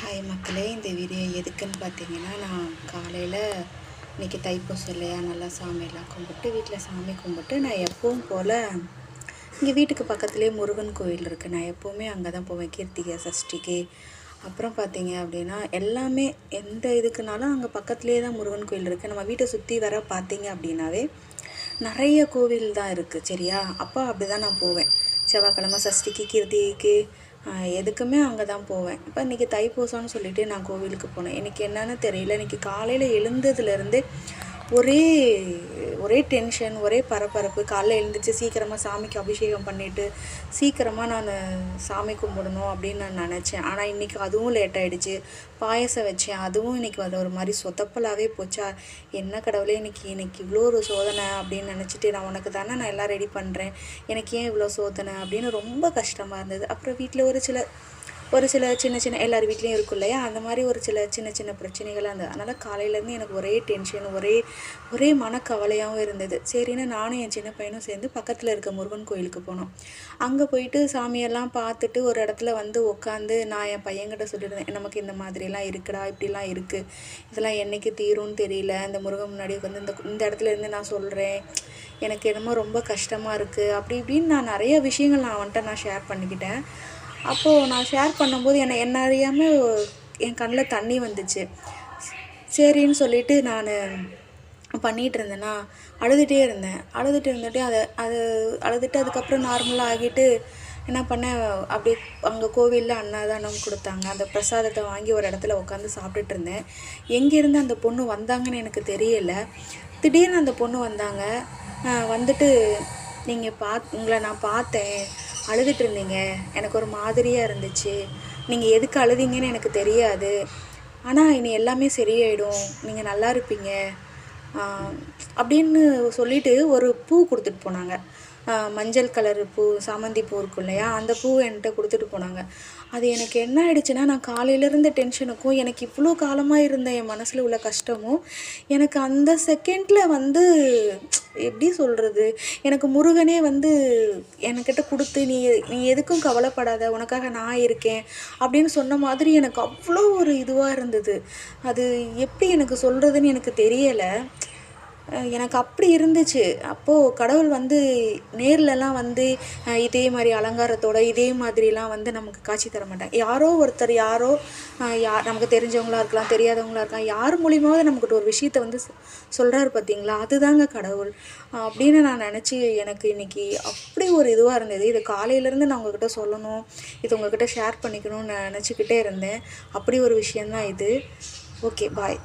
Hi மக்களே, இந்த video எதுக்குன்னு பார்த்தீங்கன்னா, நான் காலையில் இன்றைக்கி தைப்பூசம் இல்லையா, நல்லா சாமியெல்லாம் கும்பிட்டு வீட்டில் சாமி கும்பிட்டு நான் எப்பவும் போல் இங்கே வீட்டுக்கு பக்கத்துலேயே முருகன் கோயில் இருக்குது. நான் எப்போவுமே அங்கே தான் போவேன், கீர்த்திகை சஷ்டிக்கு. அப்புறம் பார்த்தீங்க அப்படின்னா எல்லாமே எந்த இதுக்குனாலும் அங்கே பக்கத்துலேயே தான் முருகன் கோயில் இருக்குது. நம்ம வீட்டை சுற்றி வர பார்த்தீங்க அப்படின்னாவே நிறைய கோவில் தான் இருக்குது. சரியா, அப்போ அப்படி தான் நான் போவேன். செவ்வாய்க்கிழமை சஷ்டிக்கு, கீர்த்திகைக்கு, எதுக்குமே அங்கே தான் போவேன். இப்போ இன்றைக்கி தைப்பூசம்னு சொல்லிவிட்டு நான் கோவிலுக்கு போனேன். எனக்கு என்னென்னு தெரியல, இன்றைக்கி காலையில் எழுந்ததுலேருந்து ஒரே ஒரே டென்ஷன், ஒரே பரபரப்பு. காலைல எழுந்திரிச்சு சீக்கிரமாக சாமிக்கு அபிஷேகம் பண்ணிவிட்டு சீக்கிரமாக நான் சாமி கும்பிடணும் அப்படின்னு நான் நினச்சேன். ஆனால் இன்றைக்கி அதுவும் லேட் ஆகிடுச்சு. பாயசம் வச்சேன், அதுவும் இன்றைக்கி அது ஒரு மாதிரி சொதப்பலாகவே போச்சா. என்ன கடவுளே, இன்றைக்கி இவ்வளோ ஒரு சோதனை அப்படின்னு நினச்சிட்டு, நான் உனக்கு தானே நான் எல்லாம் ரெடி பண்ணுறேன், எனக்கு ஏன் இவ்வளோ சோதனை அப்படின்னு ரொம்ப கஷ்டமாக இருந்தது. அப்புறம் வீட்டில் ஒரு சில சின்ன சின்ன எல்லார் வீட்லேயும் இருக்கும் இல்லையா, அந்த மாதிரி ஒரு சின்ன சின்ன பிரச்சனைகளாக இருந்தது. அதனால் காலையிலேருந்து எனக்கு ஒரே டென்ஷன், ஒரே மனக்கவலையாகவும் இருந்தது. சரின்னு நானும் என் சின்ன பையனும் சேர்ந்து பக்கத்தில் இருக்க முருகன் கோயிலுக்கு போனோம். அங்கே போயிட்டு சாமியெல்லாம் பார்த்துட்டு ஒரு இடத்துல வந்து உட்காந்து நான் என் பையன்கிட்ட சொல்லியிருந்தேன், நமக்கு இந்த மாதிரிலாம் இருக்குடா, இப்படிலாம் இருக்குது, இதெல்லாம் என்றைக்கு தீரும்னு தெரியல. இந்த முருகன் முன்னாடி வந்து இந்த இடத்துல இருந்து நான் சொல்கிறேன், எனக்கு என்னமோ ரொம்ப கஷ்டமாக இருக்குது, அப்படி இப்படின்னு நான் நிறைய விஷயங்கள் நான் அவன்கிட்ட ஷேர் பண்ணிக்கிட்டேன். அப்போது நான் ஷேர் பண்ணும்போது என்ன அறியாமல் என் கண்ணில் தண்ணி வந்துச்சு. சரின்னு சொல்லிவிட்டு நான் பண்ணிகிட்டு இருந்தேன்னா அழுதுகிட்டே இருந்துட்டு அது அழுதுட்டு அதுக்கப்புறம் நார்மலாக ஆகிட்டு என்ன பண்ணேன், அப்படியே அங்கே கோவிலில் அன்னதானம் கொடுத்தாங்க. அந்த பிரசாதத்தை வாங்கி ஒரு இடத்துல உட்காந்து சாப்பிட்டுட்டு இருந்தேன். எங்கேருந்து அந்த பொண்ணு வந்தாங்கன்னு எனக்கு தெரியலை. திடீர்னு அந்த பொண்ணு வந்தாங்க. வந்துட்டு உங்களை நான் பார்த்தேன், அழுதுட்டு இருந்தீங்க, எனக்கு ஒரு மாதிரியாக இருந்துச்சு, நீங்கள் எதுக்கு அழுதீங்கன்னு எனக்கு தெரியாது, ஆனால் இனி எல்லாமே சரியாயிடும், நீங்கள் நல்லா இருப்பீங்க அப்படின்னு சொல்லிட்டு ஒரு பூ கொடுத்துட்டு போனாங்க. மஞ்சள் கலர் பூ, சாமந்தி பூ இருக்கும் இல்லையா, அந்த பூ என்கிட்ட கொடுத்துட்டு போனாங்க. அது எனக்கு என்ன ஆயிடுச்சுன்னா, நான் காலையிலேருந்த டென்ஷனுக்கும் எனக்கு இவ்வளோ காலமாக இருந்த என் மனசில் உள்ள கஷ்டமும் எனக்கு அந்த செகண்டில் வந்து எப்படி சொல்கிறது, எனக்கு முருகனே வந்து என்கிட்ட கொடுத்து நீ எதுக்கும் கவலைப்படாத, உனக்காக நான் இருக்கேன் அப்படின்னு சொன்ன மாதிரி எனக்கு அவ்வளோ ஒரு இதுவாக இருந்தது. அது எப்படி எனக்கு சொல்கிறதுன்னு எனக்கு தெரியலை. எனக்கு அப்படி இருந்துச்சு. அப்போது கடவுள் வந்து நேர்லலாம் வந்து இதே மாதிரி அலங்காரத்தோட இதே மாதிரிலாம் வந்து நமக்கு காட்சி தர மாட்டாங்க. யாரோ ஒருத்தர் நமக்கு தெரிஞ்சவங்களா இருக்கலாம், தெரியாதவங்களா இருக்கலாம், யார் மூலியமாவது நமக்கிட்ட ஒரு விஷயத்த வந்து சொல்கிறாரு பார்த்தீங்களா, அதுதாங்க கடவுள் அப்படின்னு நான் நினச்சி எனக்கு இன்றைக்கி அப்படி ஒரு இதுவாக இருந்தது. இது காலையிலேருந்து நான் உங்கள்கிட்ட சொல்லணும், இது உங்கள்கிட்ட ஷேர் பண்ணிக்கணும்னு நினச்சிக்கிட்டே இருந்தேன். அப்படி ஒரு விஷயந்தான் இது. ஓகே, பாய்.